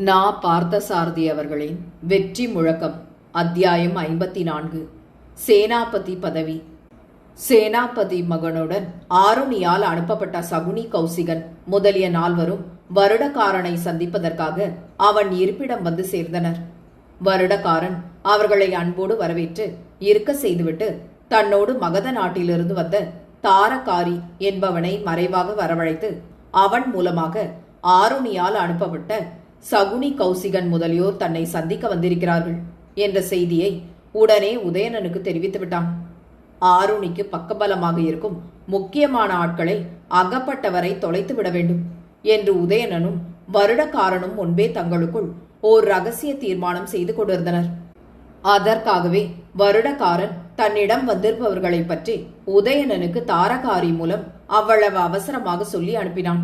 நா. பார்த்தசாரதி அவர்களின் வெற்றி முழக்கம். அத்தியாயம் 54. சேனாபதி பதவி. சேனாபதி மகனுடன் ஆருணியால் அனுப்பப்பட்ட சகுனி கௌசிகன் முதலிய நால்வரும் வருடகாரனை சந்திப்பதற்காக அவன் இருப்பிடம் வந்து சேர்ந்தனர். வருடகாரன் அவர்களை அன்போடு வரவேற்று இருக்க செய்துவிட்டு தன்னோடு மகத நாட்டிலிருந்து வந்த தாரகாரி என்பவனை மறைவாக வரவழைத்து அவன் மூலமாக ஆருணியால் அனுப்பப்பட்ட சகுனி கௌசிகன் முதலியோர் தன்னை சந்திக்க வந்திருக்கிறார்கள் என்ற செய்தியை உடனே உதயணனுக்கு தெரிவித்து விட்டான். ஆருணிக்கு பக்கபலமாக இருக்கும் முக்கியமான ஆட்களை அகப்பட்டவரை தொலைத்து விட வேண்டும் என்று உதயணனும் வருடகாரனும் முன்பே தங்களுக்குள் ஓர் ரகசிய தீர்மானம் செய்து கொண்டிருந்தனர். அதற்காகவே வருடகாரன் தன்னிடம் வந்திருப்பவர்களை பற்றி உதயணனுக்கு தாரகாரி மூலம் அவ்வளவு அவசரமாக சொல்லி அனுப்பினான்.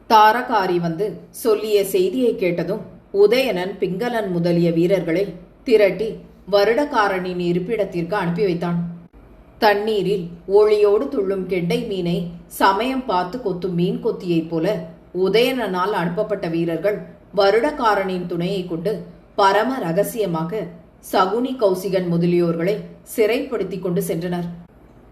தாரகாரி வந்து சொல்லிய செய்தியை கேட்டதும் உதயணன் பிங்களன் முதலிய வீரர்களை திரட்டி வருடகாரனின் இருப்பிடத்திற்கு அனுப்பி வைத்தான். தண்ணீரில் ஒளியோடு துள்ளும் கெண்டை மீனை சமயம் பார்த்து கொத்தும் மீன் கொத்தியைப் போல உதயணனால் அனுப்பப்பட்ட வீரர்கள் வருடகாரனின் துணையை கொண்டு பரம ரகசியமாக சகுனி கௌசிகன் முதலியோர்களை சிறைப்படுத்தி கொண்டு சென்றனர்.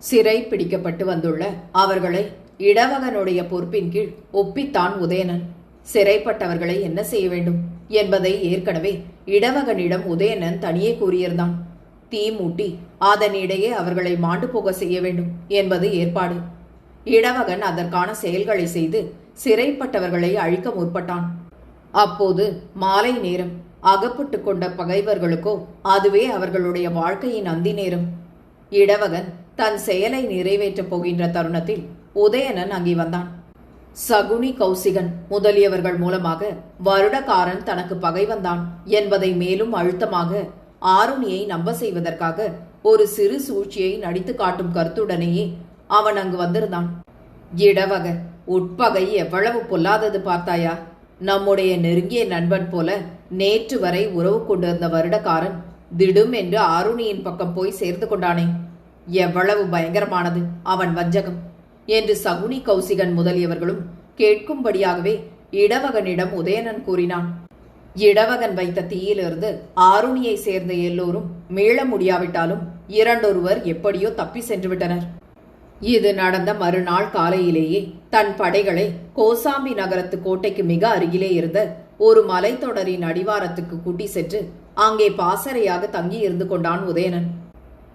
சிறை பிடிக்கப்பட்டு வந்துள்ள அவர்களை இடவகனுடைய பொறுப்பின் கீழ் ஒப்பித்தான் உதயணன். சிறைப்பட்டவர்களை என்ன செய்ய வேண்டும் என்பதை ஏற்கனவே இடவகனிடம் உதயணன் தனியே கூறியிருந்தான். தீ மூட்டி அதனிடையே அவர்களை மாண்டு போக செய்ய வேண்டும் என்பது ஏற்பாடு. இடவகன் அதற்கான செயல்களை செய்து சிறைப்பட்டவர்களை அழிக்க முற்பட்டான். அப்போது மாலை நேரம். அகப்பட்டு கொண்ட பகைவர்களுக்கோ அதுவே அவர்களுடைய வாழ்க்கையின் அந்தி நேரம். இடவகன் தன் செயலை நிறைவேற்றப் போகின்ற தருணத்தில் உதயணன் அங்கே வந்தான். சகுனி கௌசிகன் முதலியவர்கள் மூலமாக வருடகாரன் தனக்கு பகை வந்தான் என்பதை மேலும் அழுத்தமாக ஆருணியை நம்ப செய்வதற்காக ஒரு சிறு சூழ்ச்சியை நடித்து காட்டும் கருத்துடனேயே அவன் அங்கு வந்திருந்தான். இடவக, உட்பகை எவ்வளவு பொல்லாதது பார்த்தாயா? நம்முடைய நெருங்கிய நண்பன் போல நேற்று வரை உறவு கொண்டிருந்த வருடகாரன் திடும் என்று ஆருணியின் பக்கம் போய் சேர்ந்து கொண்டானே, எவ்வளவு பயங்கரமானது அவன் வஞ்சகம் என்று சகுனி கௌசிகன் முதலியவர்களும் கேட்கும்படியாகவே இடவகனிடம் உதயணன் கூறினான். இடவகன் வைத்த தீயிலிருந்து ஆருணியை சேர்ந்த எல்லோரும் மீள முடியாவிட்டாலும் இரண்டொருவர் எப்படியோ தப்பி சென்று விட்டனர். இது நடந்த மறுநாள் காலையிலேயே தன் படைகளை கோசாம்பி நகரத்து கோட்டைக்கு மிக அருகிலே இருந்த ஒரு மலைத்தொடரின் அடிவாரத்துக்கு கூட்டி சென்று அங்கே பாசறையாக தங்கி இருந்து கொண்டான் உதயணன்.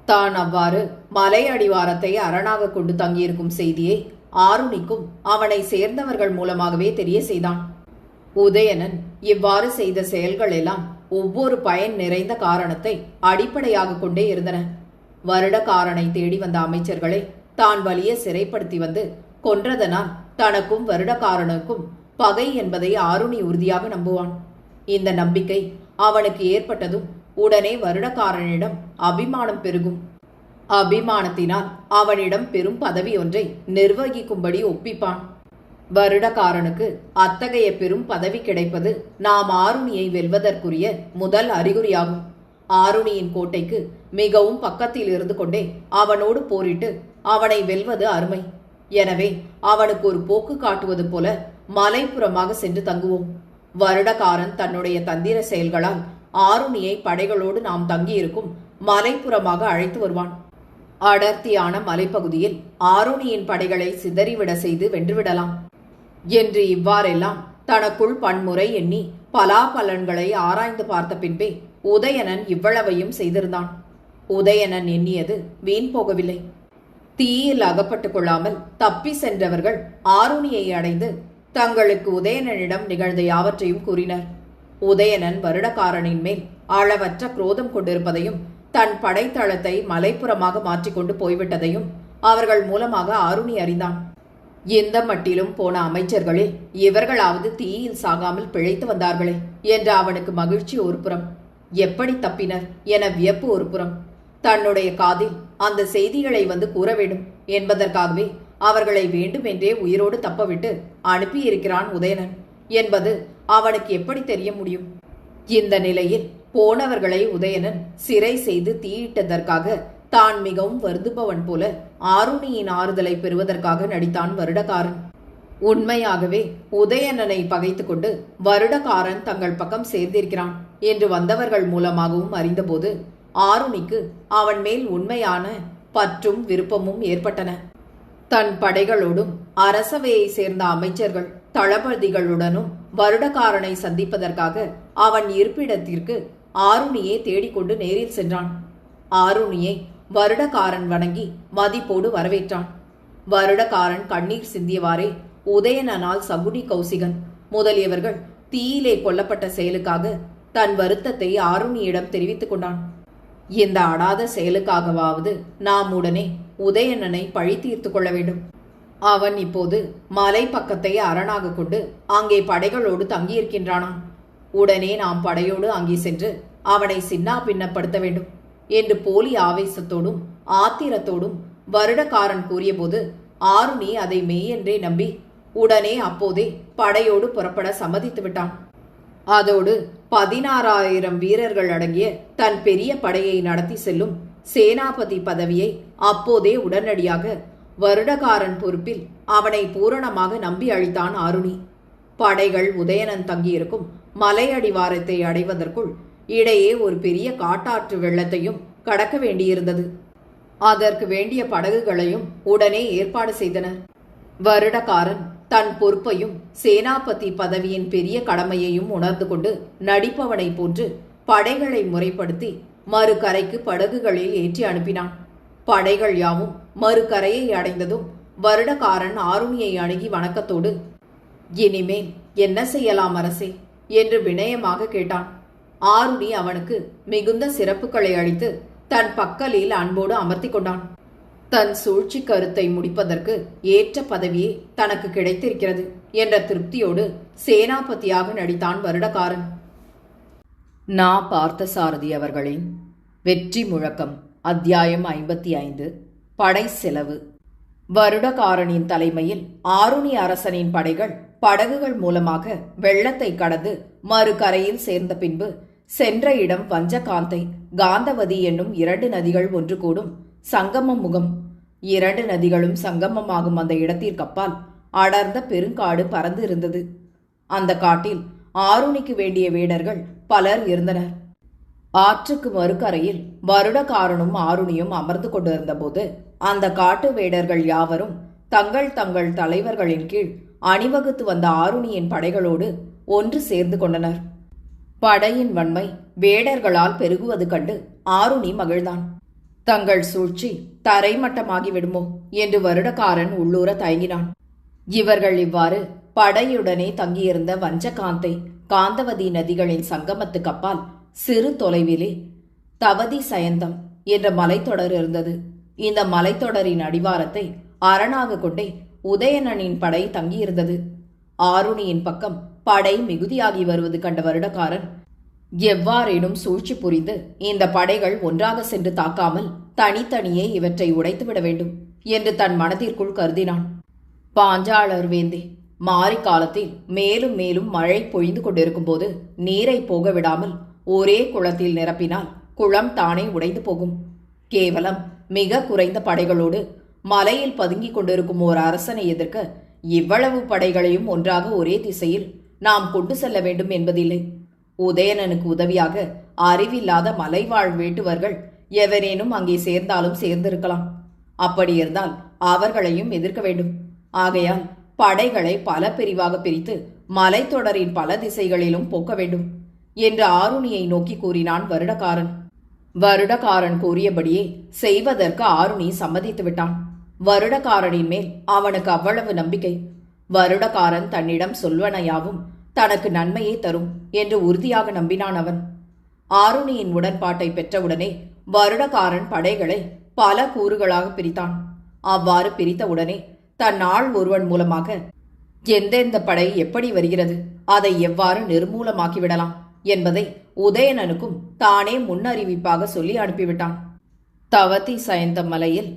தான் அவ்வாறு மலை அடிவாரத்தை அரணாக கொண்டு தங்கியிருக்கும் செய்தியை ஆருணிக்கும் அவனை சேர்ந்தவர்கள் மூலமாகவே தெரிய செய்தான். உதயணன் இவ்வாறு செய்த செயல்கள் எல்லாம் ஒவ்வொரு பயன் நிறைந்த காரணத்தை அடிப்படையாக கொண்டே இருந்தன. வருடகாரனை தேடி வந்த அமைச்சர்களை தான் வலிய சிறைப்படுத்தி வந்து கொன்றதனால் தனக்கும் வருடகாரனுக்கும் பகை என்பதை ஆருணி உறுதியாக நம்புவான். இந்த நம்பிக்கை அவனுக்கு ஏற்பட்டதும் உடனே வருடகாரனிடம் அபிமானம் பெருகும். அபிமானத்தினால் அவனிடம் பெரும் பதவி ஒன்றை நிர்வகிக்கும்படி ஒப்பிப்பான். வருடகாரனுக்கு அத்தகைய பெரும் பதவி கிடைப்பது நாம் ஆருணியை வெல்வதற்குரிய முதல் அறிகுறியாகும். ஆருணியின் கோட்டைக்கு மிகவும் பக்கத்தில் இருந்து கொண்டே அவனோடு போரிட்டு அவனை வெல்வது அருமை. எனவே அவனுக்கு ஒரு போக்கு காட்டுவது போல மலைப்புறமாக சென்று தங்குவோம். வருடகாரன் தன்னுடைய தந்திர செயல்களால் ஆருணியை படைகளோடு நாம் தங்கியிருக்கும் மலைப்புறமாக அழைத்து வருவான். அடர்த்தியான மலைப்பகுதியில் ஆருணியின் படைகளை சிதறிவிட செய்து வென்றுவிடலாம் என்று இவ்வாறெல்லாம் தனக்குள் பன்முறை எண்ணி பலாபலன்களை ஆராய்ந்து பார்த்த பின்பே உதயணன் இவ்வளவையும் செய்திருந்தான். உதயணன் எண்ணியது வீண் போகவில்லை. தீயில் அகப்பட்டுக் கொள்ளாமல் தப்பி சென்றவர்கள் ஆருணியை அடைந்து தங்களுக்கு உதயணனிடம் நிகழ்ந்த யாவற்றையும் கூறினர். உதயணன் வருடகாரனின் மேல் அளவற்ற குரோதம் கொண்டிருப்பதையும் தன் படைத்தளத்தை மலைப்புறமாக மாற்றிக்கொண்டு போய்விட்டதையும் அவர்கள் மூலமாக ஆருணி அறிந்தான். எந்த மட்டிலும் போன அமைச்சர்களில் இவர்களாவது தீயில் சாகாமல் பிழைத்து வந்தார்களே என்ற அவனுக்கு மகிழ்ச்சி ஒரு புறம், எப்படி தப்பினர் என வியப்பு ஒரு புறம். தன்னுடைய காதில் அந்த செய்திகளை வந்து கூற வேண்டும் என்பதற்காகவே அவர்களை வேண்டுமென்றே உயிரோடு தப்பவிட்டு அனுப்பியிருக்கிறான் உதயணன் என்பது அவனுக்கு எப்படி தெரிய முடியும்? இந்த நிலையில் போனவர்களை உதயணன் சிறை செய்து தீயிட்டதற்காக தான் மிகவும் வருந்துபவன் போல ஆருணியின் ஆறுதலை பெறுவதற்காக நடித்தான் வருடகாரன். உண்மையாகவே உதயணனை பகைத்து கொண்டு வருடகாரன் தங்கள் பக்கம் சேர்ந்திருக்கிறான் என்று வந்தவர்கள் மூலமாகவும் அறிந்தபோது ஆருணிக்கு அவன் மேல் உண்மையான பற்றும் விருப்பமும் ஏற்பட்டன. தன் படைகளோடும் அரசவையை சேர்ந்த அமைச்சர்கள் தளபதிகளுடனும் வருடகாரனை சந்திப்பதற்காக அவன் இருப்பிடத்திற்கு ஆருணியை தேடிக்கொண்டு நேரில் சென்றான். ஆருணியை வருடகாரன் வணங்கி மதிப்போடு வரவேற்றான். வருடகாரன் கண்ணீர் சிந்தியவாறே உதயணனால் சகுனி கௌசிகன் முதலியவர்கள் தீயிலே கொல்லப்பட்ட செயலுக்காக தன் வருத்தத்தை ஆருணியிடம் தெரிவித்துக் கொண்டான். இந்த அடாத செயலுக்காகவாவது நாம் உடனே உதயணனை பழி தீர்த்து கொள்ள வேண்டும். அவன் இப்போது மலை பக்கத்தை அரணாக கொண்டு அங்கே படைகளோடு தங்கியிருக்கின்றானாம். உடனே நாம் படையோடு அங்கே சென்று அவனை சின்னா பின்னப்படுத்த வேண்டும் என்று போலி ஆவேசத்தோடும் ஆத்திரத்தோடும் வருடகாரன் கூறியபோது ஆருணி அதை மெய்யென்றே நம்பி உடனே அப்போதே படையோடு புறப்பட சம்மதித்து விட்டான். அதோடு 16,000 வீரர்கள் அடங்கிய தன் பெரிய படையை நடத்தி செல்லும் சேனாபதி பதவியை அப்போதே உடனடியாக வருடகாரன் பொறுப்பில் அவனை பூரணமாக நம்பி அளித்தான் ஆருணி. படைகள் உதயணன் தங்கியிருக்கும் மலை அடிவாரத்தை அடைவதற்குள் இடையே ஒரு பெரிய காட்டாற்று வெள்ளத்தையும் கடக்க வேண்டியிருந்தது. அதற்கு வேண்டிய படகுகளையும் உடனே ஏற்பாடு செய்தனர். வருடகாரன் தன் பொறுப்பையும் சேனாபதி பதவியின் பெரிய கடமையையும் உணர்ந்து கொண்டு நடிப்பவனை போன்று படைகளை முறைப்படுத்தி மறுகரைக்கு படகுகளில் ஏற்றி அனுப்பினான். படைகள் யாவும் மறுகரையை அடைந்ததும் வருடகாரன் ஆருணியை அணுகி வணக்கத்தோடு, இனிமேல் என்ன செய்யலாம் அரசே என்று வினயமாக கேட்டான். ஆருணி அவனுக்கு மிகுந்த சிறப்புகளை அளித்து தன் பக்கலில் அன்போடு அமர்த்தி கொண்டான். தன் சூழ்ச்சி கருத்தை முடிப்பதற்கு ஏற்ற பதவியே தனக்கு கிடைத்திருக்கிறது என்ற திருப்தியோடு சேனாபதியாக நடித்தான் வருடகாரன். நா. பார்த்தசாரதி அவர்களின் வெற்றி முழக்கம் அத்தியாயம் 55 படை செலவு. வருடகாரனின் தலைமையில் ஆருணி அரசனின் படைகள் படகுகள் மூலமாக வெள்ளத்தை கடந்து மறுகரையில் சேர்ந்த பின்பு சென்ற இடம் வஞ்சகாந்தை காந்தவதி என்னும் 2 நதிகள் ஒன்று கூடும் சங்கம முகம். 2 நதிகளும் சங்கமமாகும் அந்த இடத்திற்கப்பால் அடர்ந்த பெருங்காடு பறந்து இருந்தது. அந்த காட்டில் ஆருணிக்கு வேண்டிய வேடர்கள் பலர் இருந்தனர். ஆற்றுக்கு மறுகரையில் வருடகாரனும் ஆருணியும் அமர்ந்து கொண்டிருந்த போது அந்த காட்டு வேடர்கள் யாவரும் தங்கள் தங்கள் தலைவர்களின் கீழ் அணிவகுத்து வந்த ஆருணியின் படைகளோடு ஒன்று சேர்ந்து கொண்டனர். படையின் வன்மை வேடர்களால் பெருகுவது கண்டு ஆருணி மகிழ்ந்தான். தங்கள் சூழ்ச்சி தரைமட்டமாகி விடுமோ என்று வருடகாரன் உள்ளூர தயங்கினான். இவர்கள் இவ்வாறு படையுடனே தங்கியிருந்த வஞ்சகாந்தை காந்தவதி நதிகளின் சங்கமத்துக்கு அப்பால் சிறு தொலைவிலே தவதி சயந்தம் என்ற மலைத்தொடர் இருந்தது. இந்த மலைத்தொடரின் அடிவாரத்தை அரணாக கொண்டே உதயணனின் படை தங்கியிருந்தது. ஆருணியின் பக்கம் படை மிகுதியாகி வருவது கண்ட வருடகாரன், எவ்வாறேனும் சூழ்ச்சி புரிந்து இந்த படைகள் ஒன்றாக சென்று தாக்காமல் தனித்தனியே இவற்றை உடைத்துவிட வேண்டும் என்று தன் மனதிற்குள் கருதினான். பாஞ்சாளர் வேந்தே, மாரி காலத்தில் மேலும் மேலும் மழை பொழிந்து கொண்டிருக்கும் போது நீரை போக விடாமல் ஒரே குளத்தில் நிரப்பினால் குளம் தானே உடைந்து போகும். கேவலம் மிக குறைந்த படைகளோடு மலையில் பதுங்கிக் கொண்டிருக்கும் ஓர் அரசனை எதிர்க்க இவ்வளவு படைகளையும் ஒன்றாக ஒரே திசையில் நாம் கொண்டு செல்ல வேண்டும் என்பதில்லை. உதயணனுக்கு உதவியாக அறிவில்லாத மலைவாழ் வேட்டுவர்கள் எவரேனும் அங்கே சேர்ந்தாலும் சேர்ந்திருக்கலாம். அப்படியிருந்தால் அவர்களையும் எதிர்க்க வேண்டும். ஆகையால் படைகளை பல பிரிவாக பிரித்து மலைத்தொடரின் பல திசைகளிலும் போக்க வேண்டும் என்று ஆருணியை நோக்கி கூறினான் வருடகாரன். வருடகாரன் கூறியபடியே செய்வதற்கு ஆருணி சம்மதித்து விட்டான். வருடகாரனின் மேல் அவனுக்கு அவ்வளவு நம்பிக்கை. வருடகாரன் தன்னிடம் சொல்வனையாவும் தனக்கு நன்மையே தரும் என்று உறுதியாக நம்பினான் அவன். ஆருணியின் உடன்பாட்டை பெற்றவுடனே வருடகாரன் படைகளை பல கூறுகளாக பிரித்தான். அவ்வாறு பிரித்தவுடனே தன் ஆள் ஒருவன் மூலமாக எந்தெந்த படை எப்படி வருகிறது, அதை எவ்வாறு நிர்மூலமாக்கிவிடலாம் என்பதை உதயணனுக்கும் தானே முன்னறிவிப்பாக சொல்லி அனுப்பிவிட்டான். தவதி சயந்த மலையில்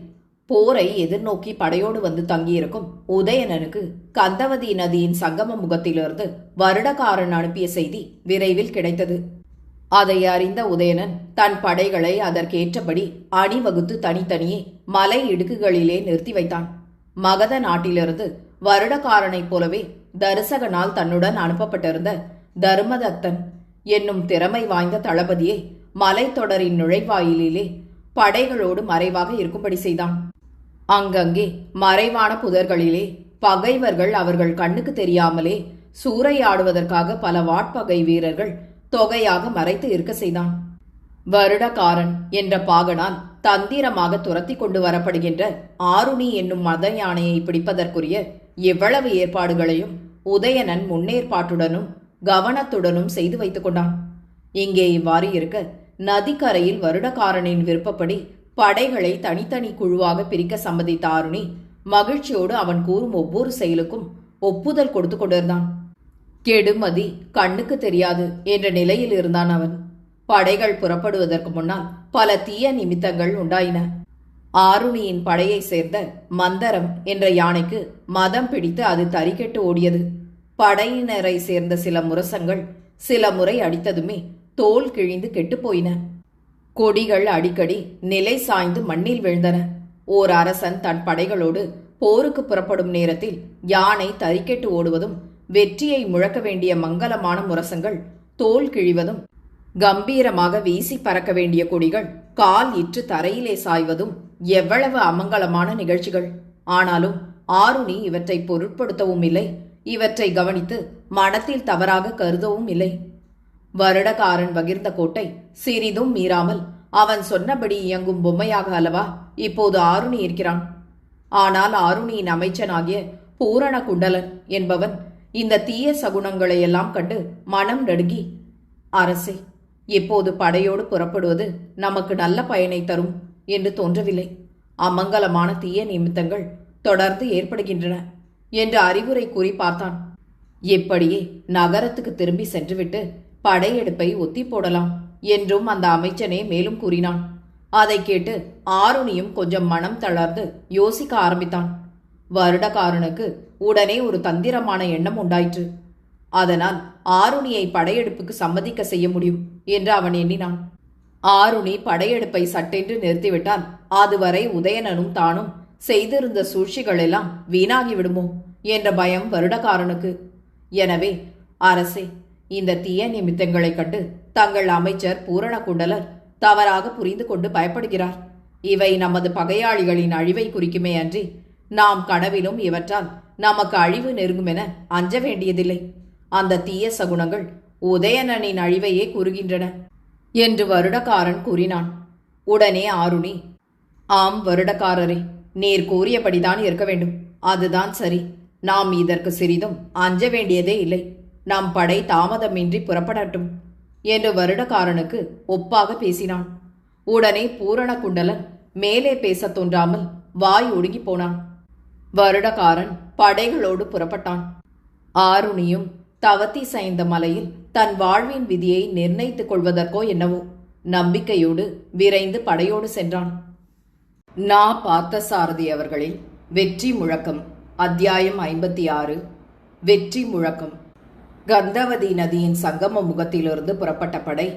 போரை எதிர்நோக்கி படையோடு வந்து தங்கியிருக்கும் உதயணனுக்கு கந்தவதி நதியின் சங்கம முகத்திலிருந்து வருடகாரன் அனுப்பிய செய்தி விரைவில் கிடைத்தது. அதை அறிந்த உதயணன் தன் படைகளை அதற்கேற்றபடி அணிவகுத்து தனித்தனியே மலை இடுக்குகளிலே நிறுத்தி வைத்தான். மகத நாட்டிலிருந்து வருடகாரனைப் போலவே தரிசகனால் தன்னுடன் அனுப்பப்பட்டிருந்த தர்மதத்தன் என்னும் திறமை வாய்ந்த தளபதியை மலைத்தொடரின் நுழைவாயிலே படைகளோடு மறைவாக இருக்கும்படி செய்தான். அங்கங்கே மறைவான புதர்களிலே பகைவர்கள் அவர்கள் கண்ணுக்கு தெரியாமலே சூறையாடுவதற்காக பல வாட்பகை வீரர்கள் தொகையாக மறைத்து இருக்க செய்தான். வருடகாரன் என்ற பாகனால் தந்திரமாக துரத்தி கொண்டு வரப்படுகின்ற ஆருணி என்னும் மத யானையை பிடிப்பதற்குரிய எவ்வளவு ஏற்பாடுகளையும் உதயணன் முன்னேற்பாட்டுடனும் கவனத்துடனும் செய்து வைத்துக் கொண்டான். இங்கே இவ்வாறு இருக்க நதிக்கரையில் வருடகாரனின் விருப்பப்படி படைகளை தனித்தனி குழுவாக பிரிக்க சம்மதித்த ஆருணி மகிழ்ச்சியோடு அவன் கூறும் ஒவ்வொரு செயலுக்கும் ஒப்புதல் கொடுத்து கொண்டிருந்தான். கெடுமதி கண்ணுக்கு தெரியாது என்ற நிலையில் இருந்தான் அவன். படைகள் புறப்படுவதற்கு முன்னால் பல தீய நிமித்தங்கள் உண்டாயின. ஆருணியின் படையை சேர்ந்த மந்தரம் என்ற யானைக்கு மதம் பிடித்து அது தறிகெட்டு ஓடியது. படையினரை சேர்ந்த சில முரசங்கள் சில முறை அடித்ததுமே தோல் கிழிந்து கெட்டுப்போயின. கொடிகள் அடிக்கடி நிலை சாய்ந்து மண்ணில் விழுந்தன. ஓர் அரசன் தன் படைகளோடு போருக்கு புறப்படும் நேரத்தில் யானை தறிக்கெட்டு ஓடுவதும் வெற்றியை முழக்க வேண்டிய மங்களமான முரசங்கள் தோல் கிழிவதும் கம்பீரமாக வீசி பறக்க வேண்டிய கொடிகள் கால் இற்று தரையிலே சாய்வதும் எவ்வளவு அமங்கலமான நிகழ்ச்சிகள்! ஆனாலும் ஆருணி இவற்றை பொருட்படுத்தவும் இல்லை, இவற்றை கவனித்து மனத்தில் தவறாக கருதவும் இல்லை. வருடகாரன் பகிர்ந்த கோட்டை சிறிதும் மீறாமல் அவன் சொன்னபடி இயங்கும் பொம்மையாக அல்லவா இப்போது ஆருணி இருக்கிறான். ஆனால் ஆருணியின் அமைச்சனாகிய பூரண குண்டலன் என்பவன் இந்த தீய சகுனங்களையெல்லாம் கண்டு மனம் நடுங்கி, அரசே, இப்போது படையோடு புறப்படுவது நமக்கு நல்ல பயனை தரும் என்று தோன்றவில்லை. அமங்கலமான தீய நிமித்தங்கள் தொடர்ந்து ஏற்படுகின்றன என்று அறிவுரை கூறி பார்த்தான். இப்படியே நகரத்துக்கு திரும்பி சென்றுவிட்டு படையெடுப்பை ஒத்தி போடலாம் என்றும் அந்த அமைச்சனே மேலும் கூறினான். அதை கேட்டு ஆருணியும் கொஞ்சம் மனம் தளர்ந்து யோசிக்க ஆரம்பித்தான். வருடகாரனுக்கு உடனே ஒரு தந்திரமான எண்ணம் உண்டாயிற்று. அதனால் ஆருணியை படையெடுப்புக்கு சம்மதிக்க செய்ய முடியும் என்று அவன் எண்ணினான். ஆருணி படையெடுப்பை சட்டென்று நிறுத்திவிட்டால் அதுவரை உதயணனும் தானும் செய்திருந்த சூழ்ச்சிகள் எல்லாம் வீணாகிவிடுமோ என்ற பயம் வருடகாரனுக்கு. எனவே, அரசே, இந்த தீய நிமித்தங்களைக் கண்டு தங்கள் அமைச்சர் பூரண குண்டலர் தவறாக புரிந்து கொண்டு பயப்படுகிறார். இவை நமது பகையாளிகளின் அழிவை குறிக்குமே அன்றி நாம் கனவிலும் இவற்றால் நமக்கு அழிவு நெருங்குமென அஞ்ச வேண்டியதில்லை. அந்த தீய சகுனங்கள் உதயணனின் அழிவையே கூறுகின்றன என்று வருடகாரன் கூறினான். உடனே ஆருணி, ஆம் வருடகாரரே, நீர் கூறியபடிதான் இருக்க வேண்டும். அதுதான் சரி. நாம் இதற்கு சிறிதும் அஞ்ச வேண்டியதே இல்லை. நம் படை தாமதமின்றி புறப்படட்டும் என்று வருடகாரனுக்கு ஒப்பாக பேசினான். உடனே பூரண குண்டலன் மேலே பேசத் தோன்றாமல் வாய் ஒடுங்கி போனான். வருடகாரன் படைகளோடு புறப்பட்டான். ஆருணியும் தவத்தி சைந்த மலையில் தன் வாழ்வின் விதியை நிர்ணயித்துக் கொள்வதற்கோ என்னவோ நம்பிக்கையோடு விரைந்து படையோடு சென்றான். நா. பார்த்தசாரதி அவர்களின் வெற்றி முழக்கம். அத்தியாயம் 56. வெற்றி முழக்கம். கந்தவதி நதியின் சங்கம முகத்திலிருந்து புறப்பட்ட படை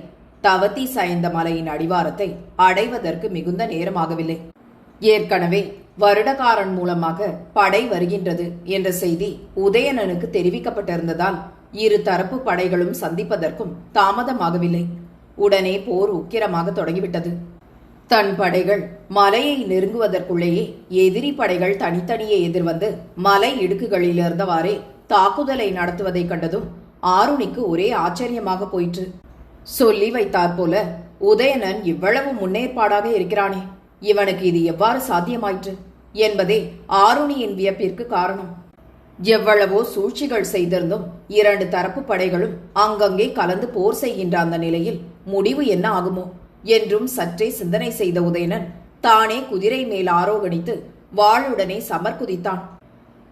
தவத்தி சைந்த மலையின் அடிவாரத்தை அடைவதற்கு மிகுந்த நேரமாகவில்லை. ஏற்கனவே வருடகாரன் மூலமாக படை வருகின்றது என்ற செய்தி உதயணனுக்கு தெரிவிக்கப்பட்டிருந்ததால் இரு தரப்பு படைகளும் சந்திப்பதற்கும் தாமதமாகவில்லை. உடனே போர் உக்கிரமாக தொடங்கிவிட்டது. தன் படைகள் மலையை நெருங்குவதற்குள்ளேயே எதிரி படைகள் தனித்தனியே எதிர்வந்து மலை இடுக்குகளிலிருந்தவாறே தாக்குதலை நடத்துவதைக் கண்டதும் ஆருணிக்கு ஒரே ஆச்சரியமாக போயிற்று. சொல்லி வைத்தாற்போல உதயணன் இவ்வளவு முன்னேற்பாடாக இருக்கிறானே, இவனுக்கு இது எவ்வாறு சாத்தியமாயிற்று என்பதே ஆருணியின் வியப்பிற்கு காரணம். எவ்வளவோ சூழ்ச்சிகள் செய்திருந்தும் இரண்டு தரப்பு படைகளும் அங்கங்கே கலந்து போர் செய்கின்ற அந்த நிலையில் முடிவு என்ன ஆகுமோ என்றும் சற்றே சிந்தனை செய்த உதயணன் தானே குதிரை மேல் ஆரோகணித்து வாளுடனே சமர்குதித்தான்.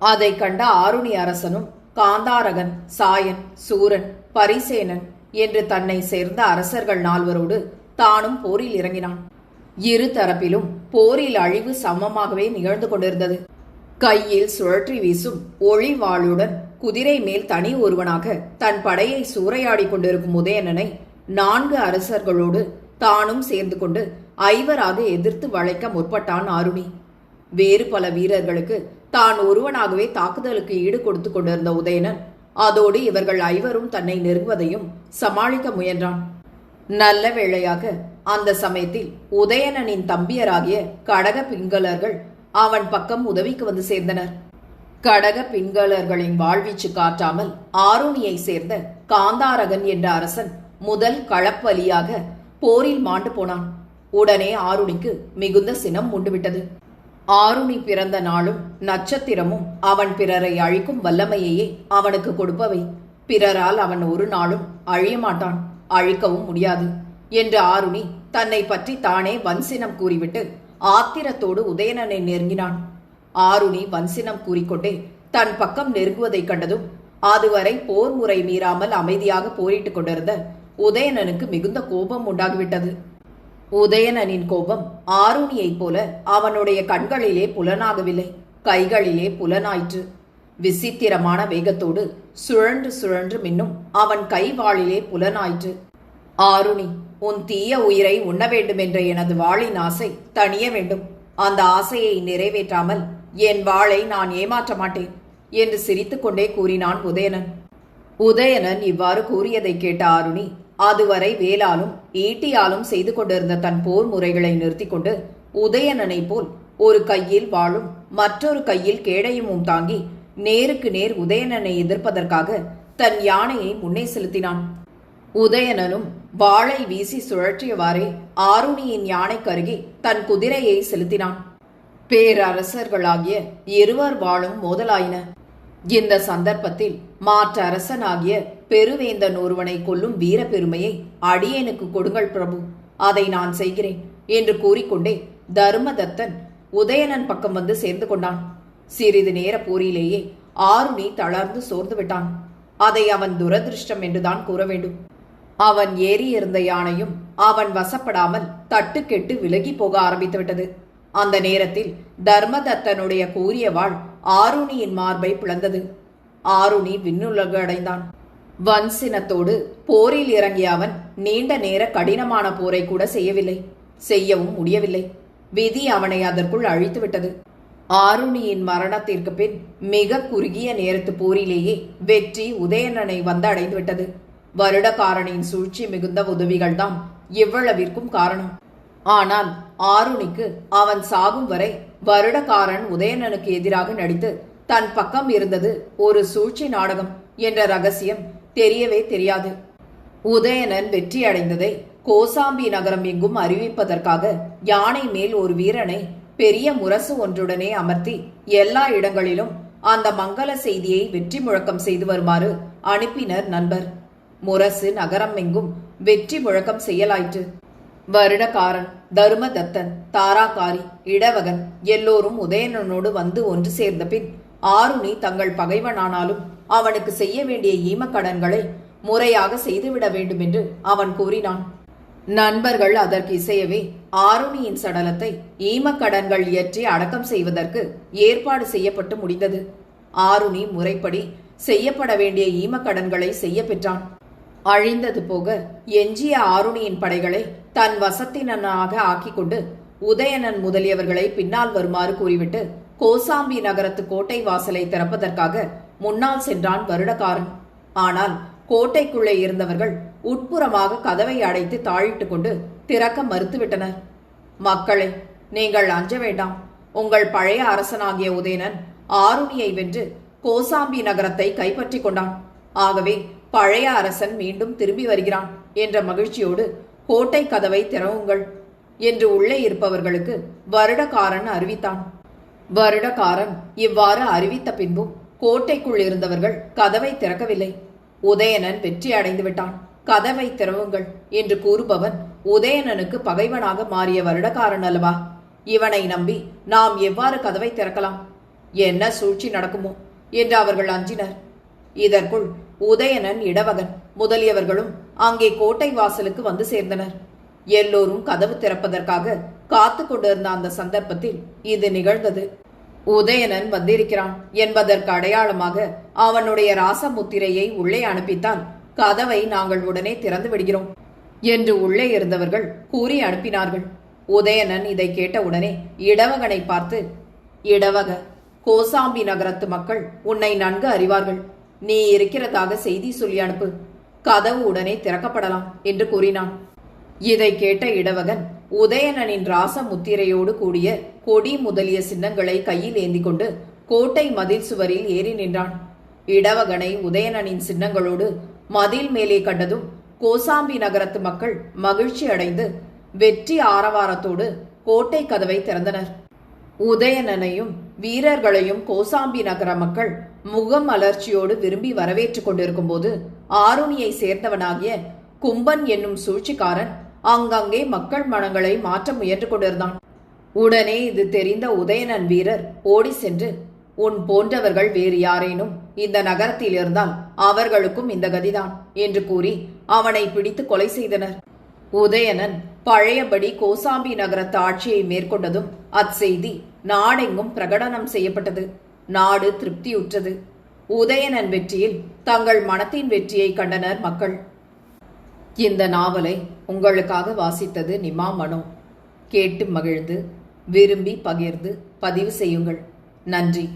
அதை கண்ட ஆருணி அரசனும் காந்தாரகன், சாயன், சூரன், பரிசேனன் என்று தன்னை சேர்ந்த அரசர்கள் நால்வரோடு தானும் போரில் இறங்கினான். இரு தரப்பிலும் போரில் அழிவு சமமாகவே நிகழ்ந்து கொண்டிருந்தது. கையில் சுழற்றி வீசும் ஒளி வாளுடன் குதிரை மேல் தனி ஒருவனாக தன் படையை சூறையாடி கொண்டிருக்கும் உதயணனை 4 அரசர்களோடு தானும் சேர்ந்து கொண்டு 5 எதிர்த்து வளைக்க முற்பட்டான் ஆருணி. வேறு பல வீரர்களுக்கு தான் ஒருவனாகவே தாக்குதலுக்கு ஈடு கொடுத்து கொண்டிருந்த உதயணன் அதோடு இவர்கள் ஐவரும் தன்னை நெருங்குவதையும் சமாளிக்க முயன்றான். நல்ல வேளையாக அந்த சமயத்தில் உதயணனின் தம்பியராகிய கடக பிங்களர்கள் அவன் பக்கம் உதவிக்கு வந்து சேர்ந்தனர். கடக பிங்களர்களின் வாழ்வீச்சு காட்டாமல் ஆருணியை சேர்ந்த காந்தாரகன் என்ற அரசன் முதல் களப்பலியாக போரில் மாண்டு போனான். உடனே ஆருணிக்கு மிகுந்த சினம் உண்டுவிட்டது. ஆருணி பிறந்த நாளும் நட்சத்திரமும் அவன் பிறரை அழிக்கும் வல்லமையையே அவனுக்கு கொடுப்பவை. பிறரால் அவன் ஒரு நாளும் அழியமாட்டான், அழிக்கவும் முடியாது என்று ஆருணி தன்னை பற்றி தானே வன்சினம் கூறிவிட்டு ஆத்திரத்தோடு உதயணனை நெருங்கினான். ஆருணி வன்சினம் கூறிக்கொண்டே தன் பக்கம் நெருங்குவதைக் கண்டதும் அதுவரை போர் முறை மீறாமல் அமைதியாக போரிட்டுக் கொண்டிருந்த உதயணனுக்கு மிகுந்த கோபம் உண்டாகிவிட்டது. உதயணனின் கோபம் ஆருணியைப் போல அவனுடைய கண்களிலே புலனாகவில்லை, கைகளிலே புலனாயிற்று. விசித்திரமான வேகத்தோடு சுழன்று சுழன்று மின்னும் அவன் கைவாளிலே புலனாயிற்று. ஆருணி, உன் தீய உயிரை உண்ண வேண்டுமென்ற எனது வாளின் ஆசை தணிய வேண்டும். அந்த ஆசையை நிறைவேற்றாமல் என் வாளை நான் ஏமாற்ற மாட்டேன் என்று சிரித்துக்கொண்டே கூறினான் உதயணன். உதயணன் இவ்வாறு கூறியதை கேட்ட ஆருணி அதுவரை வேலாலும் ஈட்டியாலும் செய்து கொண்டிருந்த தன் போர் முறைகளை நிறுத்தி கொண்டு உதயணனை போல் ஒரு கையில் வாளும் மற்றொரு கையில் கேடயமும் தாங்கி நேருக்கு நேர் உதயணனை எதிர்ப்பதற்காக தன் யானையை முன்னே செலுத்தினான். உதயணனும் வாளை வீசி சுழற்றியவாறே ஆருணியின் யானைக்கருகே தன் குதிரையை செலுத்தினான். பேரரசர்களாகிய இருவர் வாளும் மோதலாயின. இந்த சந்தர்ப்பத்தில் மாற்ற அரசனாகிய பெருவேந்தன் ஒருவனை கொல்லும் வீர பெருமையை அடியேனுக்கு கொடுங்கள் பிரபு, அதை நான் செய்கிறேன் என்று கூறிக்கொண்டே தர்மதத்தன் உதயணன் பக்கம் வந்து சேர்ந்து கொண்டான். சிறிது நேர போரிலேயே ஆருணி தளர்ந்து சோர்ந்து விட்டான். அதை அவன் துரதிருஷ்டம் என்றுதான் கூற வேண்டும். அவன் ஏறியிருந்த யானையும் அவன் வசப்படாமல் தட்டுக்கெட்டு விலகி போக ஆரம்பித்து விட்டது. அந்த நேரத்தில் தர்மதத்தனுடைய கூரிய வாள் ஆருணியின் மார்பை பிளந்தது. ஆருணி விண்ணுலகு அடைந்தான். வன்சினத்தோடு போரில் இறங்கிய அவன் நீண்ட நேர கடினமான போரை கூட செய்யவில்லை, செய்யவும் முடியவில்லை. விதி அவனை அதற்குள் அழித்துவிட்டது. ஆருணியின் மரணத்திற்கு பின் மிக குறுகிய நேரத்து போரிலேயே வெற்றி உதயணனை வந்து அடைந்துவிட்டது. வருடகாரனின் சூழ்ச்சி மிகுந்த உதவிகள்தான் இவ்வளவிற்கும் காரணம். ஆனால் ஆருணிக்கு அவன் சாகும் வரை வருடகாரன் உதயணனுக்கு எதிராக நடித்து தன் பக்கம் இருந்தது ஒரு சூழ்ச்சி நாடகம் என்ற ரகசியம் தெரியவே தெரியாது. உதயணன் வெற்றி அடைந்ததை கோசாம்பி நகரம் எங்கும் அறிவிப்பதற்காக யானை மேல் ஒரு வீரனை பெரிய முரசு ஒன்றுடனே அமர்த்தி எல்லா இடங்களிலும் அந்த மங்கள செய்தியை வெற்றி முழக்கம் செய்து வருமாறு அனுப்பினர் நண்பர். முரசு நகரம் எங்கும் வெற்றி முழக்கம் செய்யலாயிற்று. வருடகாரன், தர்மதத்தன், தாராகாரி, இடவகன் எல்லோரும் உதயணனோடு வந்து ஒன்று சேர்ந்த பின் ஆருணி தங்கள் பகைவனானாலும் அவனுக்கு செய்ய வேண்டிய ஈமக்கடன்களை முறையாக செய்துவிட வேண்டும் என்று அவன் கூறினான். நண்பர்கள் அதற்கு இசையவே ஆருணியின் சடலத்தை ஈமக்கடன்கள் இயற்றி அடக்கம் செய்வதற்கு ஏற்பாடு செய்யப்பட்டு முடிந்தது. ஆருணி முறைப்படி செய்யப்பட வேண்டிய ஈமக்கடன்களை செய்ய பெற்றான். அழிந்தது போக எஞ்சிய ஆருணியின் படைகளை தன் வசத்தினனாக ஆக்கிக் கொண்டு உதயணன் முதலியவர்களை பின்னால் வருமாறு கூறிவிட்டு கோசாம்பி நகரத்து கோட்டை வாசலை திறப்பதற்காக முன்னால் சென்றான் வருடகாரன். ஆனால் கோட்டைக்குள்ளே இருந்தவர்கள் உட்புறமாக கதவை அடைத்து தாழிட்டுக் கொண்டு திறக்க மறுத்துவிட்டனர். மக்களே, நீங்கள் அஞ்ச வேண்டாம். உங்கள் பழைய அரசனாகிய உதயணன் ஆருணியை வென்று கோசாம்பி நகரத்தை கைப்பற்றி கொண்டான். ஆகவே பழைய அரசன் மீண்டும் திரும்பி வருகிறான் என்ற மகிழ்ச்சியோடு கோட்டை கதவை திறவுங்கள் என்று உள்ளே இருப்பவர்களுக்கு வருடகாரன் அறிவித்தான். வருடகாரன் இவ்வாறு அறிவித்த பின்பும் கோட்டைக்குள் இருந்தவர்கள் கதவை திறக்கவில்லை. உதயணன் வெற்றி அடைந்து விட்டான், கதவை திறவுங்கள் என்று கூறுபவன் உதயணனுக்கு பகைவனாக மாறிய வருடகாரன் அல்லவா? இவனை நம்பி நாம் எவ்வாறு கதவை திறக்கலாம்? என்ன சூழ்ச்சி நடக்குமோ என்று அவர்கள் அஞ்சினர். இதற்குள் உதயணன், இடவகன் முதலியவர்களும் அங்கே கோட்டை வாசலுக்கு வந்து சேர்ந்தனர். எல்லோரும் கதவு திறப்பதற்காக காத்து கொண்டிருந்த அந்த சந்தர்ப்பத்தில் இது நிகழ்ந்தது. உதயணன் வந்திருக்கிறான் என்பதற்கு அடையாளமாக அவனுடைய ராசமுத்திரையை உள்ளே அனுப்பித்தால் கதவை நாங்கள் உடனே திறந்து விடுகிறோம் என்று உள்ளே இருந்தவர்கள் கூறி அனுப்பினார்கள். உதயணன் இதை கேட்ட உடனே இடவகனை பார்த்து, இடவக, கோசாம்பி நகரத்து மக்கள் உன்னை நன்கு அறிவார்கள். நீ இருக்கிறதாக செய்தி சொல்லி அனுப்பு. கதவு உடனே திறக்கப்படலாம் என்று கூறினான். இதை கேட்ட இடவகன் உதயணனின் ராச முத்திரையோடு கூடிய கொடி முதலிய சின்னங்களை கையில் ஏந்தி கொண்டு கோட்டை மதில் சுவரில் ஏறி நின்றான். இடவகனை உதயணனின் சின்னங்களோடு மதில் மேலே கண்டதும் கோசாம்பி நகரத்து மக்கள் மகிழ்ச்சி அடைந்து வெற்றி ஆரவாரத்தோடு கோட்டை கதவை திறந்தனர். உதயணனையும் வீரர்களையும் கோசாம்பி நகர மக்கள் முகமலர்ச்சியோடு விரும்பி வரவேற்றுக் கொண்டிருக்கும் போது ஆருணியை சேர்ந்தவனாகிய கும்பன் என்னும் சூழ்ச்சிக்காரன் அங்கங்கே மக்கள் மனங்களை மாற்ற முயன்று கொண்டிருந்தான். உடனே இது தெரிந்த உதயணன் வீரர் ஓடி சென்று, உன் போன்றவர்கள் வேறு யாரேனும் இந்த நகரத்தில் இருந்தால் அவர்களுக்கும் இந்த கதிதான் என்று கூறி அவனை பிடித்து கொலை செய்தனர். உதயணன் பழையபடி கோசாம்பி நகரத்து ஆட்சியை மேற்கொண்டதும் அச்செய்தி நாடெங்கும் பிரகடனம் செய்யப்பட்டது. நாடு திருப்தியுற்றது. உதயணன் வெற்றியில் தங்கள் மனத்தின் வெற்றியை கண்டனர் மக்கள். இந்த நாவலை உங்களுக்காக வாசித்தது நிமா மனோ. கேட்டு மகிழ்ந்து விரும்பி பகிர்ந்து பதிவு செய்யுங்கள். நன்றி.